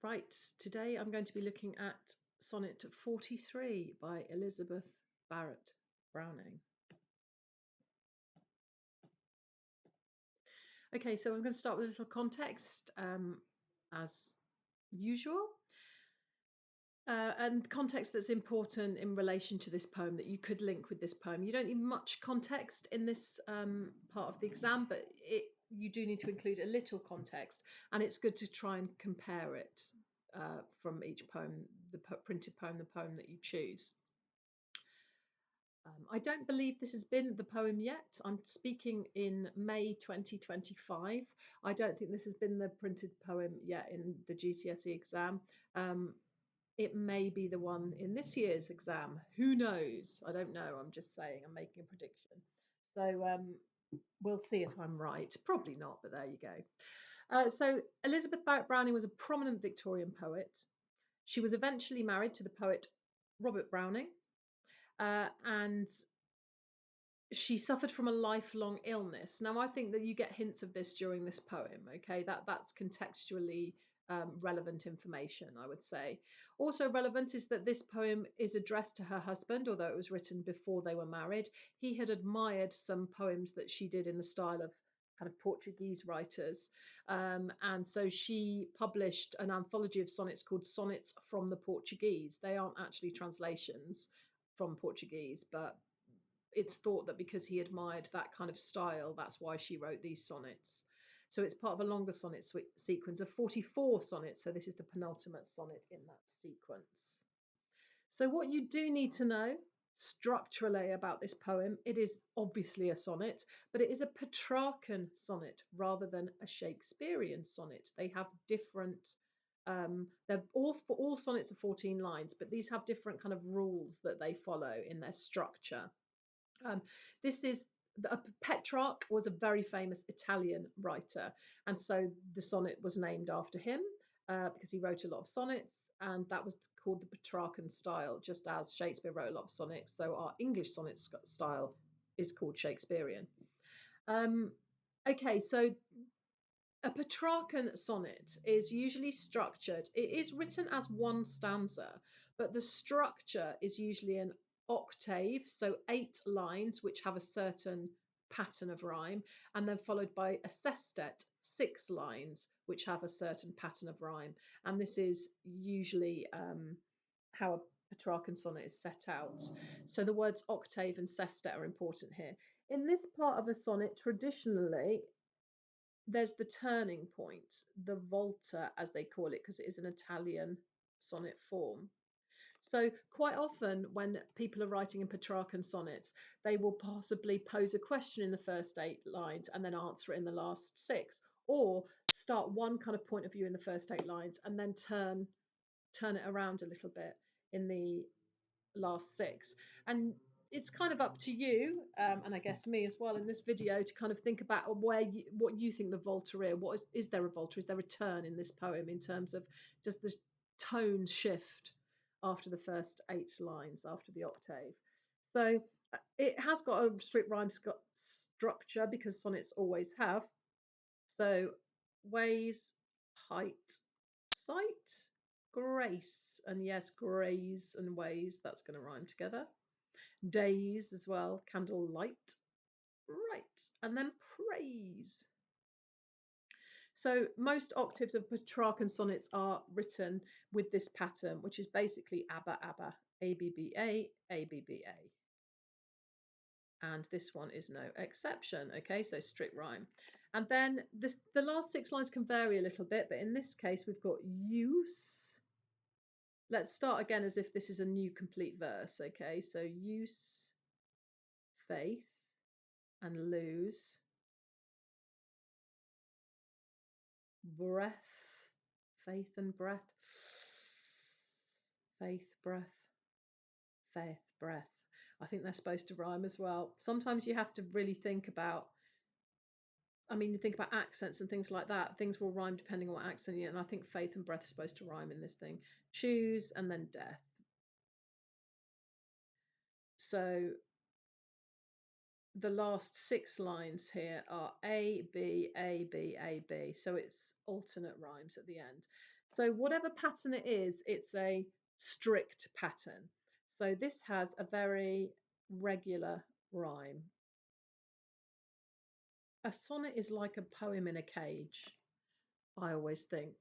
Right, today I'm going to be looking at Sonnet 43 by Elizabeth Barrett Browning. Okay, so I'm going to start with a little context, as usual. And context that's important in relation to this poem that you could link with this poem. You don't need much context in this part of the exam, but you do need to include a little context, and it's good to try and compare it from each poem, the printed poem, the poem that you choose. I don't believe this has been the poem yet. I'm speaking in May 2025. I don't think this has been the printed poem yet in the GCSE exam. It may be the one in this year's exam. Who knows? I don't know. I'm just saying, I'm making a prediction. So we'll see if I'm right. Probably not, but there you go. So Elizabeth Barrett Browning was a prominent Victorian poet. She was eventually married to the poet Robert Browning, and she suffered from a lifelong illness. Now, I think that you get hints of this during this poem. Okay, that's contextually relevant information, I would say. Also relevant is that this poem is addressed to her husband, although it was written before they were married. He had admired some poems that she did in the style of kind of Portuguese writers, and so she published an anthology of sonnets called Sonnets from the Portuguese. They aren't actually translations from Portuguese, but it's thought that because he admired that kind of style, that's why she wrote these sonnets. So it's part of a longer sonnet sequence of 44 sonnets. So this is the penultimate sonnet in that sequence. So what you do need to know structurally about this poem, it is obviously a sonnet, but it is a Petrarchan sonnet rather than a Shakespearean sonnet. They have different they're all sonnets are 14 lines, but these have different kind of rules that they follow in their structure. Um, this is Petrarch was a very famous Italian writer, and so the sonnet was named after him because he wrote a lot of sonnets, and that was called the Petrarchan style, just as Shakespeare wrote a lot of sonnets. So our English sonnet style is called Shakespearean. Um, okay, so a Petrarchan sonnet is usually structured. It is written as one stanza, but the structure is usually an octave, so 8 lines, which have a certain pattern of rhyme, and then followed by a sestet, 6 lines, which have a certain pattern of rhyme. And this is usually how a Petrarchan sonnet is set out. So the words octave and sestet are important here. In this part of a sonnet, traditionally, there's the turning point, the volta, as they call it, because it is an Italian sonnet form. So, quite often, when people are writing in Petrarchan sonnets, they will possibly pose a question in the first 8 lines and then answer it in the last 6, or start one kind of point of view in the first 8 lines and then turn it around a little bit in the last 6. And it's kind of up to you, and I guess me as well in this video, to kind of think about what you think the volta is. What is there a volta? Is there a turn in this poem in terms of does the tone shift after the first 8 lines, after the octave? So it has got a strict rhyme structure because sonnets always have. So ways, height, sight, grace, and yes, grays and ways, that's going to rhyme together. Days as well, candlelight, right, and then praise. So most octaves of Petrarchan sonnets are written with this pattern, which is basically ABBA, ABBA, ABBA, ABBA. And this one is no exception. Okay, so strict rhyme. And then the last 6 lines can vary a little bit, but in this case, we've got use. Let's start again as if this is a new complete verse. Okay, so use, faith, and lose, breath, faith and breath, faith, breath, faith, breath. I think they're supposed to rhyme as well. Sometimes you have to really think about, I mean, you think about accents and things like that. Things will rhyme depending on what accent you're in. And I think faith and breath is supposed to rhyme in this thing. Choose and then death. So the last 6 lines here are A, B, A, B, A, B. So it's alternate rhymes at the end. So whatever pattern it is, it's a strict pattern. So this has a very regular rhyme. A sonnet is like a poem in a cage, I always think.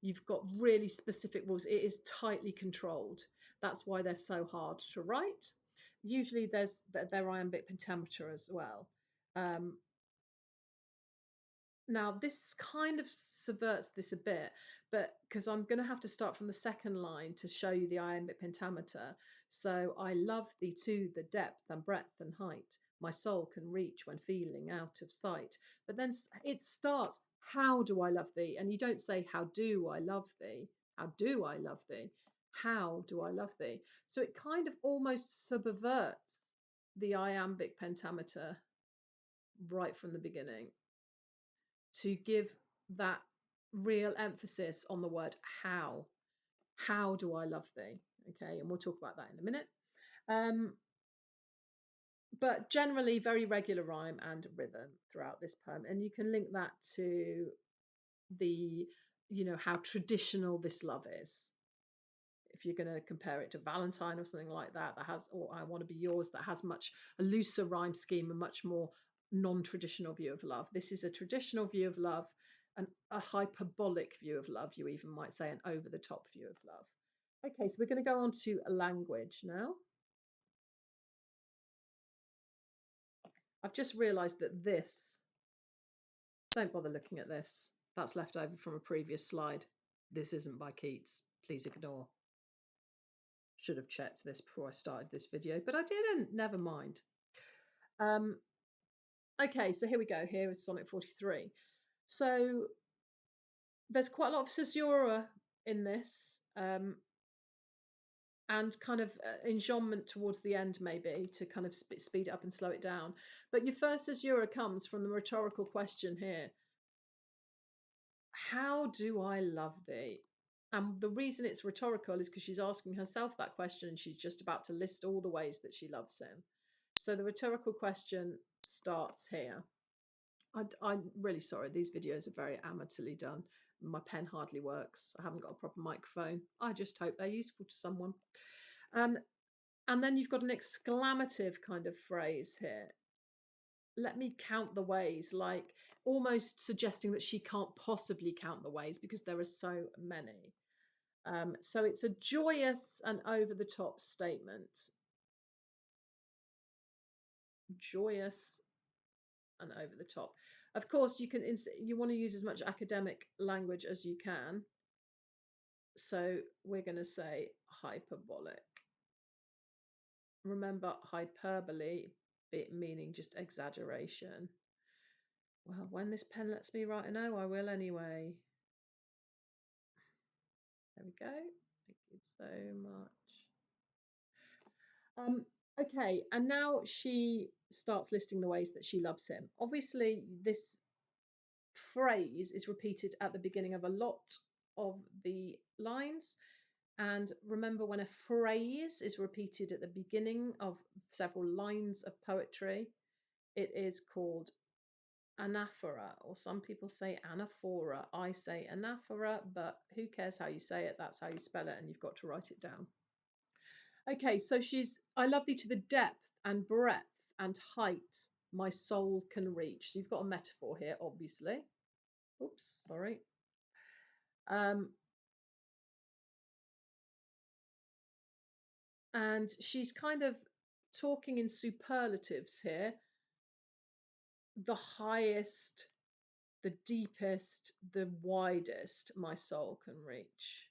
You've got really specific rules. It is tightly controlled. That's why they're so hard to write. Usually there's their iambic pentameter as well. Um, Now, this kind of subverts this a bit, but because I'm going to have to start from the second line to show you the iambic pentameter. So I love thee to the depth and breadth and height my soul can reach when feeling out of sight. But then it starts, how do I love thee? And you don't say, how do I love thee? How do I love thee? How do I love thee? So it kind of almost subverts the iambic pentameter right from the beginning to give that real emphasis on the word how. How do I love thee? Okay, and we'll talk about that in a minute. Um, but generally, very regular rhyme and rhythm throughout this poem, and you can link that to the, how traditional this love is. If you're going to compare it to Valentine or something like that, that has, or I Want to Be Yours, that has much a looser rhyme scheme, a much more non-traditional view of love. This is a traditional view of love, and a hyperbolic view of love, you even might say, an over-the-top view of love. Okay, so we're going to go on to language now. I've just realised that this, don't bother looking at this. That's left over from a previous slide. This isn't by Keats. Please ignore. Should have checked this before I started this video, but I didn't. Never mind. Okay, so here we go. Here is Sonnet 43. So there's quite a lot of caesura in this, and kind of enjambment towards the end, maybe, to kind of speed it up and slow it down. But your first caesura comes from the rhetorical question here. How do I love thee? And the reason it's rhetorical is because she's asking herself that question, and she's just about to list all the ways that she loves him. So the rhetorical question starts here. I'm really sorry. These videos are very amateurly done. My pen hardly works. I haven't got a proper microphone. I just hope they're useful to someone. And then you've got an exclamative kind of phrase here. Let me count the ways, like almost suggesting that she can't possibly count the ways because there are so many. So it's a joyous and over-the-top statement. Joyous and over the top. Of course, you want to use as much academic language as you can. So we're going to say hyperbolic. Remember hyperbole, meaning just exaggeration. Well, when this pen lets me write an O, I will anyway. There we go. Thank you so much. Okay, and now she starts listing the ways that she loves him. Obviously, this phrase is repeated at the beginning of a lot of the lines. And remember, when a phrase is repeated at the beginning of several lines of poetry, it is called anaphora, or some people say anaphora. I say anaphora, but who cares how you say it? That's how you spell it, and you've got to write it down. Okay, so I love thee to the depth and breadth and height my soul can reach. So you've got a metaphor here, obviously. Oops, sorry. And she's kind of talking in superlatives here. The highest, the deepest, the widest my soul can reach.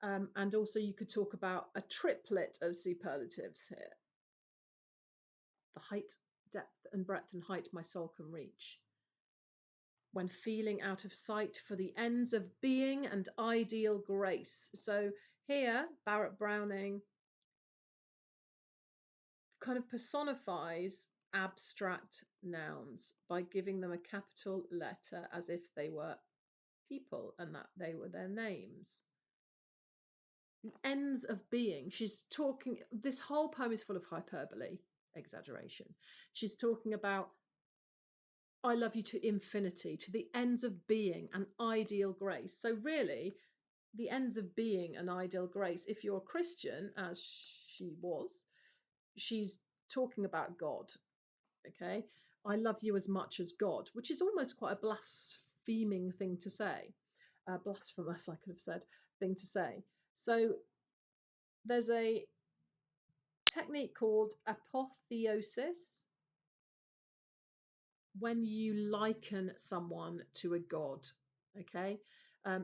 And also you could talk about a triplet of superlatives here. The height, depth and breadth and height my soul can reach. When feeling out of sight for the ends of being and ideal grace. So here, Barrett Browning kind of personifies abstract nouns by giving them a capital letter as if they were people and that they were their names. The ends of being. She's talking, this whole poem is full of hyperbole, exaggeration. She's talking about I love you to infinity, to the ends of being, an ideal grace. So really, the ends of being an ideal grace, if you're a Christian, as she was, she's talking about God. Okay. I love you as much as God, which is almost quite a blaspheming thing to say. Blasphemous, I could have said, thing to say. So there's a technique called apotheosis when you liken someone to a god. Okay.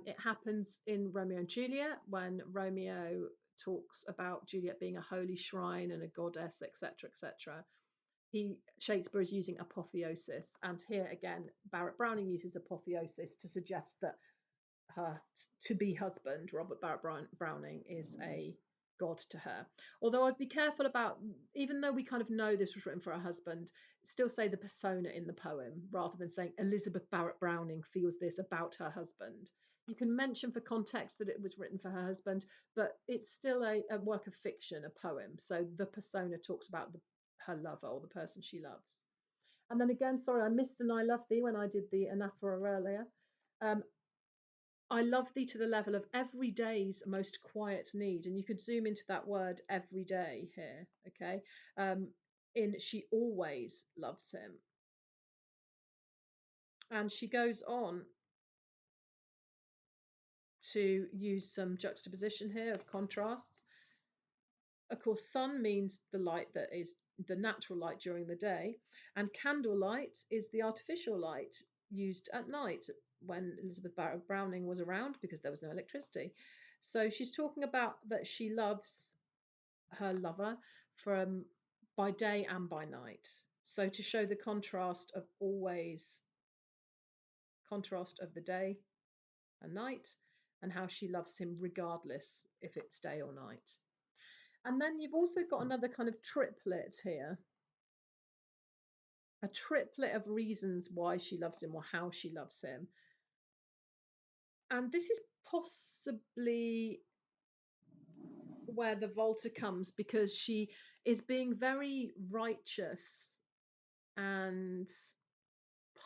It happens in Romeo and Juliet when Romeo talks about Juliet being a holy shrine and a goddess, etc., etc. Shakespeare is using apotheosis, and here again, Barrett Browning uses apotheosis to suggest that her to-be husband, Robert Barrett Browning, is a god to her. Although I'd be careful about, even though we kind of know this was written for her husband, still say the persona in the poem rather than saying Elizabeth Barrett Browning feels this about her husband. You can mention for context that it was written for her husband, but it's still a work of fiction, a poem. So the persona talks about her lover or the person she loves. And then again, sorry, I missed an I love thee when I did the anaphora earlier. Um, I love thee to the level of every day's most quiet need. And you could zoom into that word every day here, okay? In she always loves him. And she goes on to use some juxtaposition here of contrasts. Of course, sun means the light that is the natural light during the day, and candlelight is the artificial light used at night when Elizabeth Barrett Browning was around because there was no electricity. So she's talking about that she loves her lover from by day and by night. So to show the contrast of the day and night, and how she loves him regardless if it's day or night. And then you've also got another kind of triplet here, a triplet of reasons why she loves him or how she loves him. And this is possibly where the Volta comes, because she is being very righteous and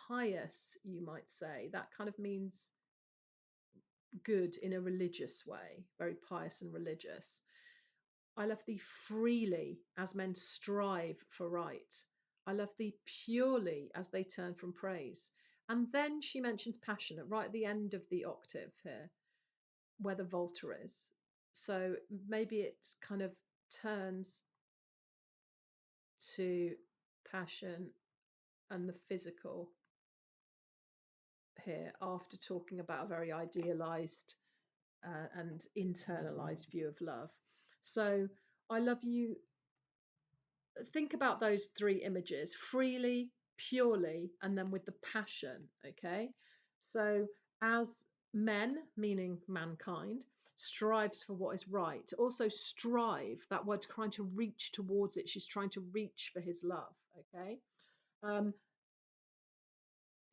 pious, you might say. That kind of means good in a religious way, very pious and religious. I love thee freely as men strive for right. I love thee purely as they turn from praise. And then she mentions passionate right at the end of the octave here, where the Volta is. So maybe it kind of turns to passion and the physical here after talking about a very idealized and internalized view of love. So I love you. Think about those three images: freely, purely, and then with the passion. Okay. So as men, meaning mankind, strives for what is right, also strive, that word trying to reach towards it. She's trying to reach for his love. Okay. Um,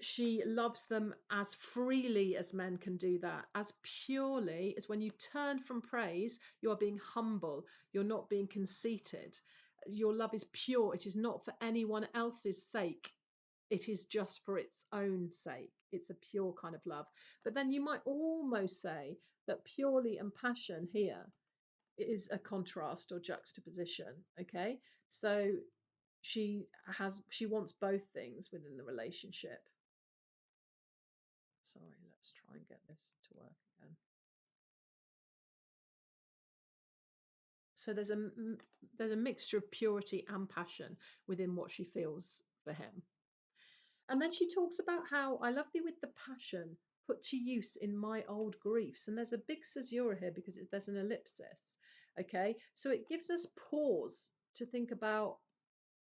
she loves them as freely as men can do that. As purely as when you turn from praise, you are being humble, you're not being conceited. Your love is pure, it is not for anyone else's sake, it is just for its own sake. It's a pure kind of love. But then you might almost say that purely and passion here is a contrast or juxtaposition. Okay, so she wants both things within the relationship. Sorry, let's try and get this to work again. So there's a mixture of purity and passion within what she feels for him. And then she talks about how I love thee with the passion put to use in my old griefs. And there's a big caesura here because there's an ellipsis. Okay, so it gives us pause to think about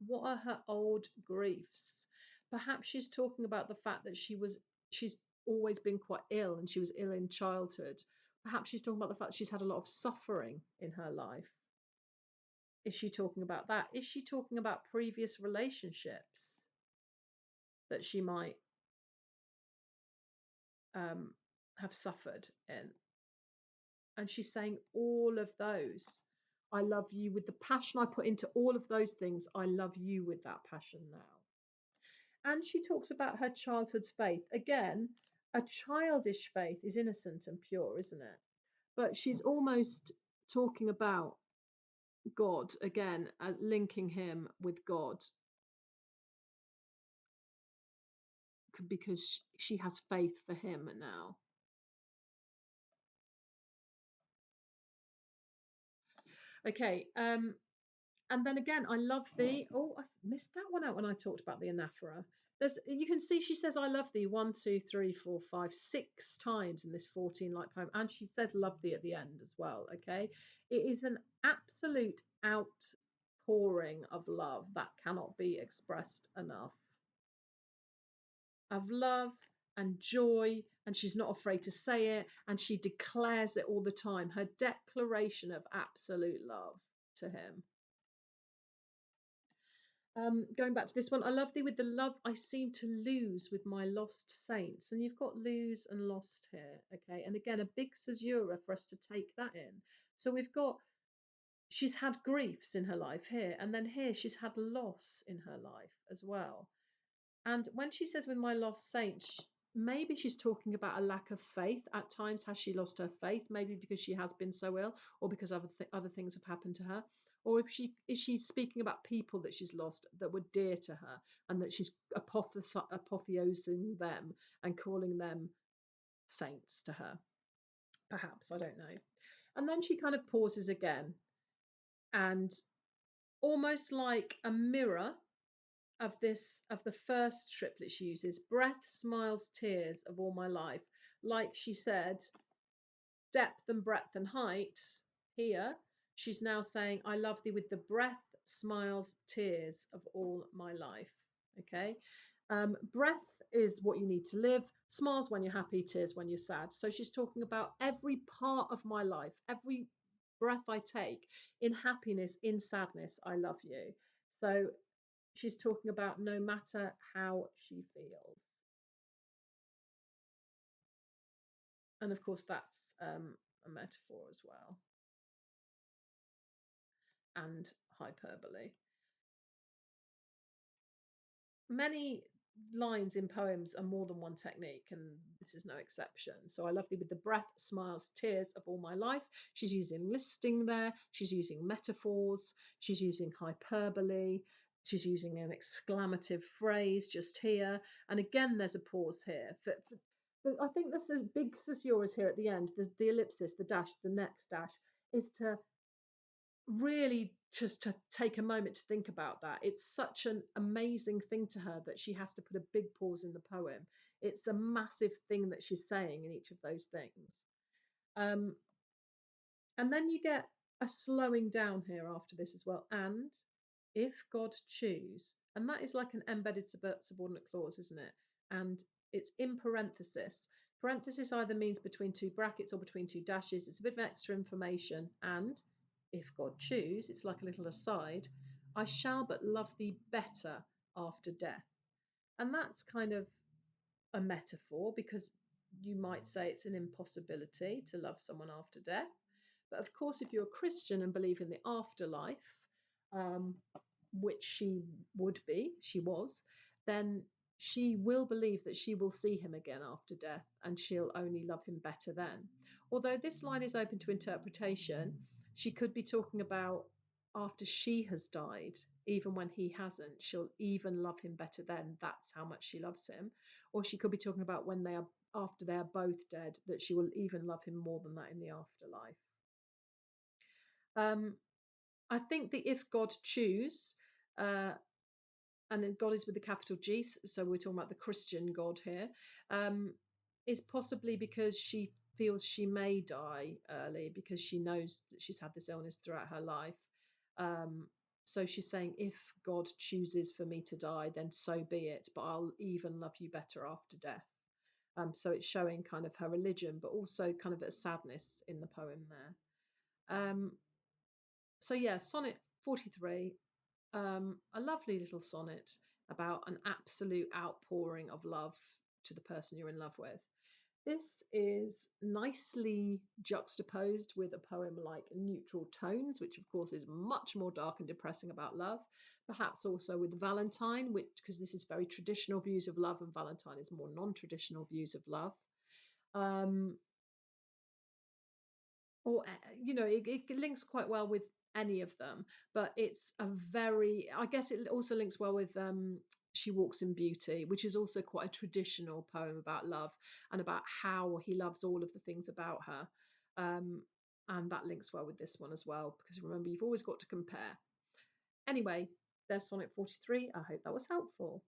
what are her old griefs. Perhaps she's talking about the fact that she's always been quite ill and she was ill in childhood. Perhaps she's talking about the fact she's had a lot of suffering in her life. Is she talking about that? Is she talking about previous relationships that she might um, have suffered in? And she's saying all of those. I love you with the passion I put into all of those things. I love you with that passion now. And she talks about her childhood's faith. Again, a childish faith is innocent and pure, isn't it? But she's almost talking about God again, linking him with God because she has faith for him now. Okay, and then again, I love thee. Oh, I missed that one out when I talked about the anaphora. You can see she says I love thee 1, 2, 3, 4, 5, 6 times in this 14 light poem, and she says love thee at the end as well. Okay, it is an absolute outpouring of love that cannot be expressed enough, of love and joy, and she's not afraid to say it, and she declares it all the time. Her declaration of absolute love to him. Going back to this one, I love thee with the love I seem to lose with my lost saints. And you've got lose and lost here, okay? And again, a big caesura for us to take that in. So we've got, she's had griefs in her life here, and then here she's had loss in her life as well. And when she says with my lost saints, maybe she's talking about a lack of faith. At times, has she lost her faith? Maybe because she has been so ill, or because other things have happened to her, or if she is she speaking about people that she's lost that were dear to her, and that she's apotheosing them and calling them saints to her. Perhaps, I don't know. And then she kind of pauses again, and almost like a mirror of the first triplet she uses, breath, smiles, tears of all my life. Like she said, depth and breadth and height. Here she's now saying I love thee with the breath, smiles, tears of all my life. Okay. Breath is what you need to live, smiles when you're happy, tears when you're sad. So she's talking about every part of my life, every breath I take, in happiness, in sadness, I love you. So she's talking about no matter how she feels. And of course, that's a metaphor as well, and hyperbole. Many lines in poems are more than one technique, and this is no exception. So I love thee with the breath, smiles, tears of all my life. She's using listing there, she's using metaphors, she's using hyperbole, she's using an exclamative phrase just here. And again, there's a pause here. I think there's a big caesuras here at the end. There's the ellipsis, the dash, the next dash, is to really just to take a moment to think about that. It's such an amazing thing to her that she has to put a big pause in the poem. It's a massive thing that she's saying in each of those things. Um, and then you get a slowing down here after this as well. And if God choose, and that is like an embedded subordinate clause, isn't it? And it's in parenthesis. Parenthesis either means between two brackets or between two dashes. It's a bit of extra information. And if God choose, it's like a little aside, I shall but love thee better after death. And that's kind of a metaphor because you might say it's an impossibility to love someone after death. But of course, if you're a Christian and believe in the afterlife, um, which she was, then she will believe that she will see him again after death and she'll only love him better then. Although this line is open to interpretation, she could be talking about after she has died, even when he hasn't, she'll even love him better then. That's how much she loves him. Or she could be talking about when they are after they are both dead, that she will even love him more than that in the afterlife. Um, I think the if God choose, uh, and then God is with the capital G, so we're talking about the Christian God here, is possibly because she feels she may die early because she knows that she's had this illness throughout her life. Um, so she's saying, if God chooses for me to die, then so be it, but I'll even love you better after death. So it's showing kind of her religion, but also kind of a sadness in the poem there. So yeah, Sonnet 43, a lovely little sonnet about an absolute outpouring of love to the person you're in love with. This is nicely juxtaposed with a poem like Neutral Tones, which of course is much more dark and depressing about love. perhaps also with Valentine, which because this is very traditional views of love, and Valentine is more non-traditional views of love. Um, or it links quite well with any of them, but it's a very, I guess it also links well with She Walks in Beauty, which is also quite a traditional poem about love and about how he loves all of the things about her. um, and that links well with this one as well, because remember, you've always got to compare. Anyway, there's Sonnet 43. I hope that was helpful.